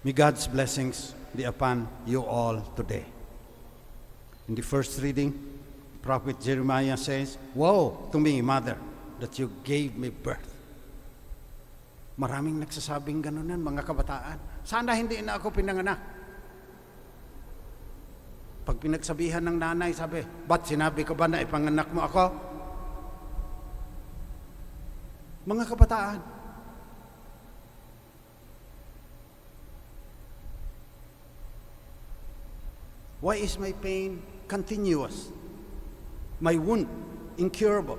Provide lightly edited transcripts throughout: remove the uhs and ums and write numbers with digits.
May God's blessings be upon you all today. In the first reading, Prophet Jeremiah says, "Woe to me, mother, that you gave me birth." Maraming nagsasabing gano'n yan, mga kabataan. Sana hindi na ako pinanganak. Pag pinagsabihan ng nanay, sabi, "Ba't sinabi ko ba na ipanganak mo ako?" Mga kabataan, why is my pain continuous? My wound incurable,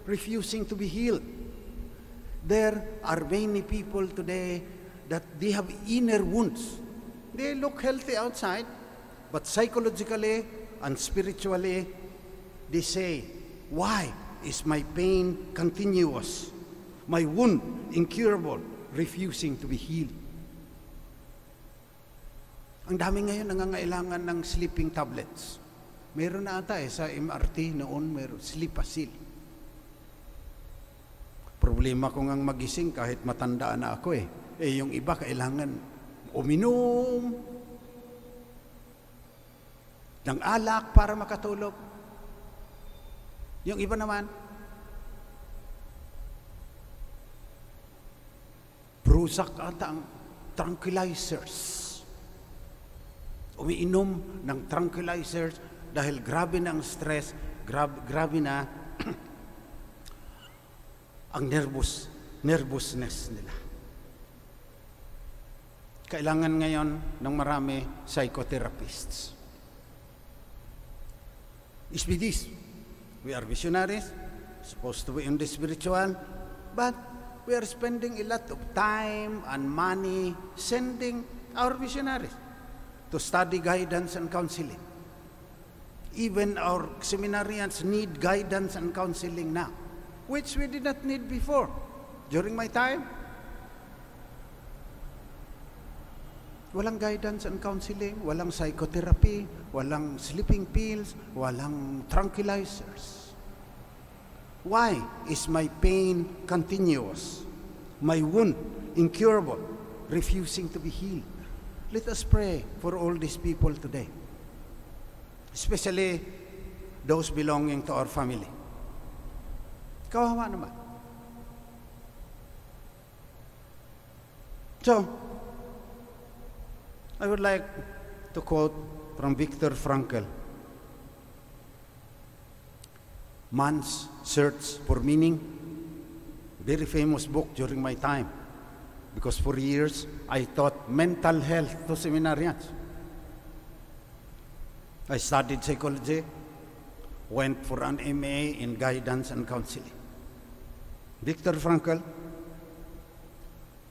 refusing to be healed. There are many people today that they have inner wounds. They look healthy outside, but psychologically and spiritually, they say, "Why is my pain continuous? My wound incurable, refusing to be healed." Ang dami ngayon nangangailangan ng sleeping tablets. Meron na ata sa MRT noon, meron sleepasil. Problema ko ngang magising kahit matanda na ako eh. Yung iba kailangan uminom ng alak para makatulog. Yung iba naman, brusak ata ang tranquilizers. Umiinom ng tranquilizers dahil grabe na ang stress, grabe na ang nervousness nila. Kailangan ngayon ng marami psychotherapists. SVDs, we are visionaries, supposed to be in the spiritual, but we are spending a lot of time and money sending our visionaries to study guidance and counseling. Even our seminarians need guidance and counseling now, which we did not need before. During my time, walang guidance and counseling, walang psychotherapy, walang sleeping pills, walang tranquilizers. Why is my pain continuous? My wound incurable, refusing to be healed? Let us pray for all these people today, especially those belonging to our family. Kawawa naman. So, I would like to quote from Viktor Frankl, Man's Search for Meaning, very famous book during my time. Because for years, I taught mental health to seminarians. I studied psychology, went for an MA in guidance and counseling. Viktor Frankl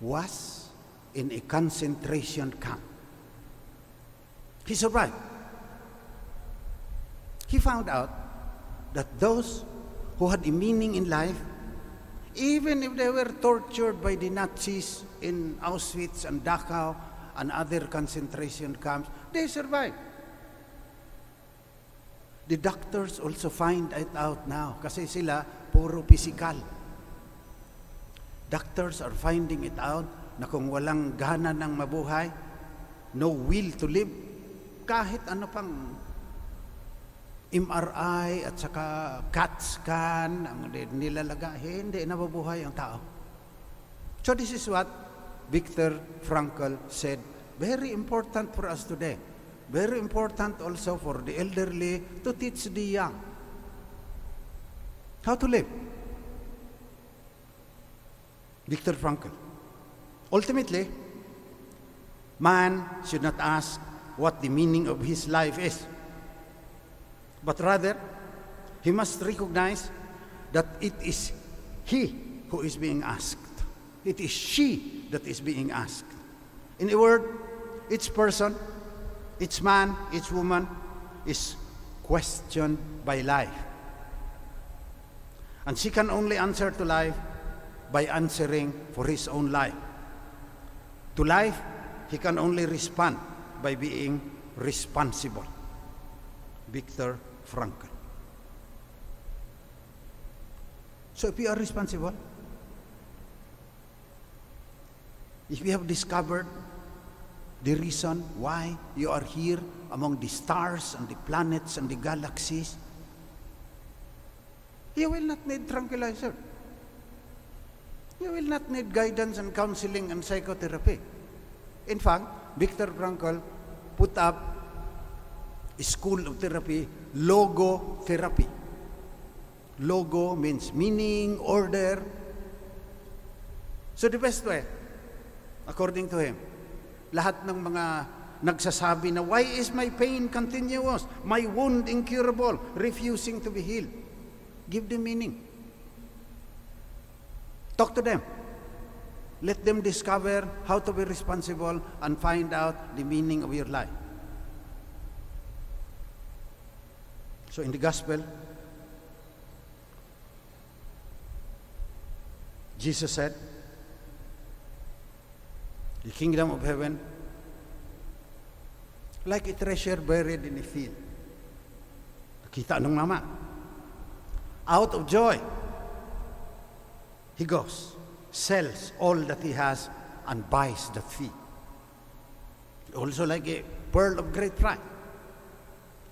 was in a concentration camp. He survived. He found out that those who had a meaning in life, even if they were tortured by the Nazis in Auschwitz and Dachau and other concentration camps, they survived. The doctors also find it out now kasi sila puro physical. Doctors are finding it out na kung walang gana ng mabuhay, no will to live, kahit ano pang MRI at saka CAT scan ang nilalagay, hindi nababuhay ang tao. So this is what Viktor Frankl said, very important for us today. Very important also for the elderly to teach the young how to live. Viktor Frankl. Ultimately, man should not ask what the meaning of his life is, but rather, he must recognize that it is he who is being asked. It is she that is being asked. In a word, each person, each man, each woman is questioned by life. And she can only answer to life by answering for his own life. To life, he can only respond by being responsible. Viktor Frankl. So if we are responsible, if we have discovered the reason why you are here among the stars and the planets and the galaxies, you will not need tranquilizer. You will not need guidance and counseling and psychotherapy. In fact, Viktor Frankl put up a school of therapy, logotherapy. Logo means meaning, order. So the best way, according to him, lahat ng mga nagsasabi na, why is my pain continuous? My wound incurable, refusing to be healed. Give them meaning. Talk to them. Let them discover how to be responsible and find out the meaning of your life. So in the gospel, Jesus said, the kingdom of heaven, like a treasure buried in a field. Nakita ng mama. Out of joy, he goes, sells all that he has, and buys that field. Also like a pearl of great price.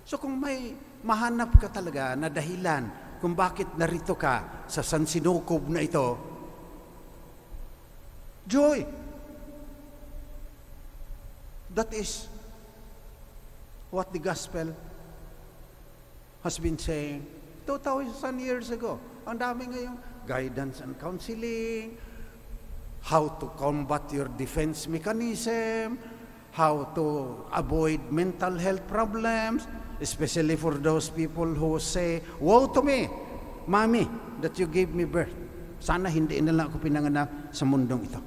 So kung may mahanap ka talaga na dahilan kung bakit narito ka sa sansinukob na ito, joy. That is what the gospel has been saying 2,000 years ago. Ang dami ngayong guidance and counseling, how to combat your defense mechanism, how to avoid mental health problems, especially for those people who say, woe to me, mommy, that you gave me birth. Sana hindi na lang ako pinanganak sa mundong ito.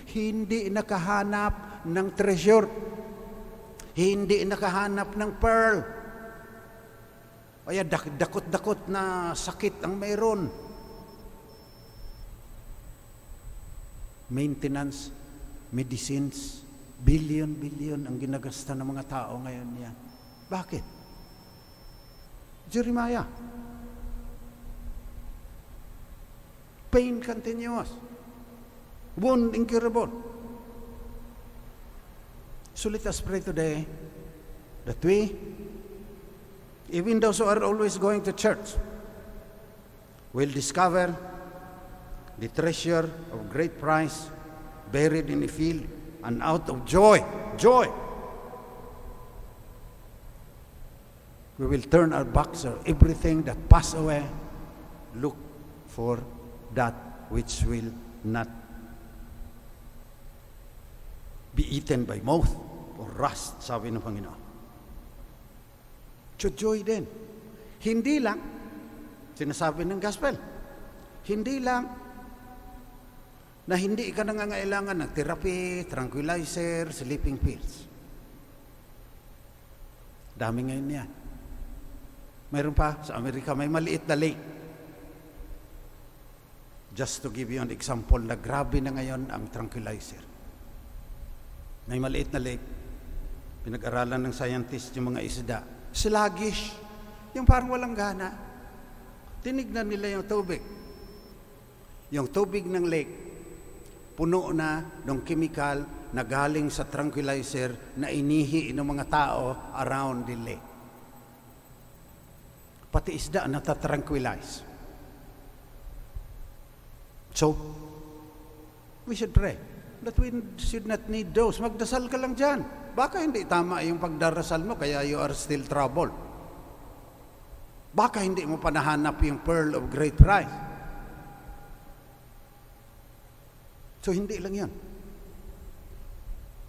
Hindi nakahanap ng treasure. Hindi nakahanap ng pearl. Kaya dakot-dakot na sakit ang mayroon. Maintenance, medicines, billion ang ginagasta ng mga tao ngayon yan. Bakit? Jeremiah. Pain continuous. Wound incurable. So let us pray today that we, even those who are always going to church, will discover the treasure of great price buried in a field, and out of joy, we will turn our backs on everything that pass away, look for that which will not be eaten by moth or rust, sabi ng Panginoon. So joy din. Hindi lang, sinasabi ng gospel, hindi lang na hindi ka nangangailangan ng therapy, tranquilizer, sleeping pills. Dami ngayon yan. Mayroon pa, sa Amerika may maliit na lake. Just to give you an example na grabe na ngayon ang tranquilizer. May maliit na lake, pinag-aralan ng scientist yung mga isda. Sluggish, yung parang walang gana. Tinignan nila yung tubig. Yung tubig ng lake, puno na ng chemical na galing sa tranquilizer na inihi ng mga tao around the lake. Pati isda natatranquilize. So, we should pray that we should not need those. Magdasal ka lang dyan. Baka hindi tama yung pagdarasal mo, kaya you are still troubled. Baka hindi mo pa nahanap yung pearl of great price. So, hindi lang yan.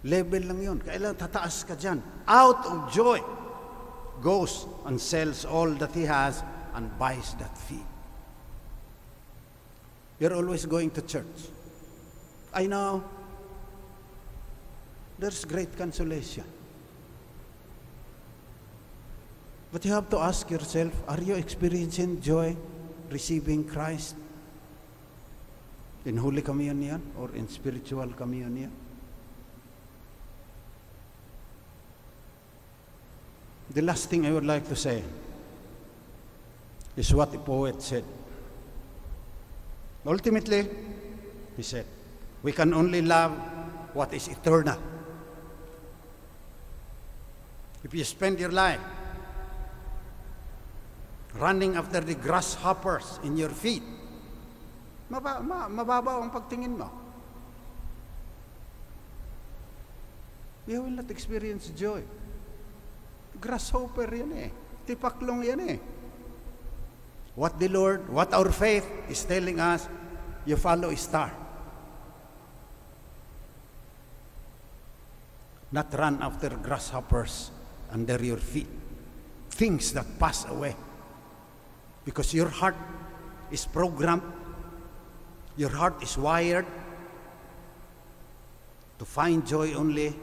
Level lang yun. Kailangan tataas ka dyan. Out of joy, goes and sells all that he has and buys that field. You're always going to church. I know there's great consolation. But you have to ask yourself, are you experiencing joy receiving Christ in Holy Communion or in spiritual communion? The last thing I would like to say is what the poet said. Ultimately, he said, we can only love what is eternal. If you spend your life running after the grasshoppers in your feet, mababaw ang pagtingin mo. You will not experience joy. Grasshopper yan eh. Tipaklong yan eh. What the Lord, what our faith is telling us, you follow a star. Not run after grasshoppers under your feet. Things that pass away. Because your heart is programmed, your heart is wired to find joy only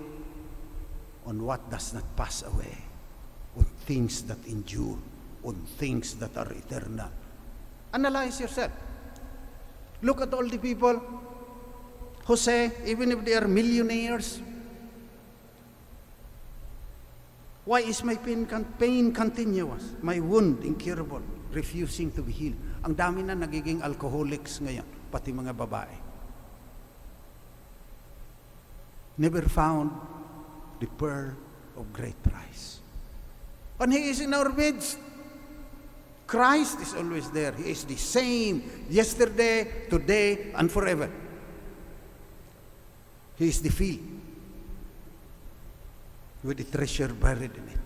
on what does not pass away, on things that endure, on things that are eternal. Analyze yourself. Look at all the people who say, even if they are millionaires, why is my pain continuous? My wound incurable, refusing to be healed. Ang dami na nagiging alcoholics ngayon, pati mga babae. Never found the pearl of great price. And He is in our midst. Christ is always there. He is the same yesterday, today, and forever. He is the field with the treasure buried in it.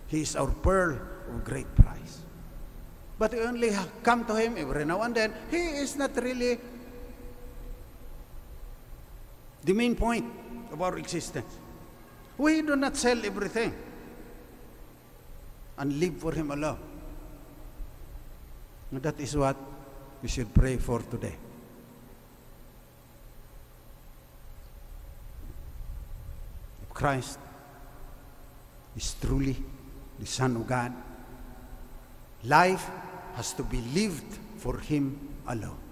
He is our pearl of great price. But we only come to Him every now and then. He is not really the main point of our existence. We do not sell everything and live for Him alone. And that is what we should pray for today. If Christ is truly the Son of God, life has to be lived for Him alone.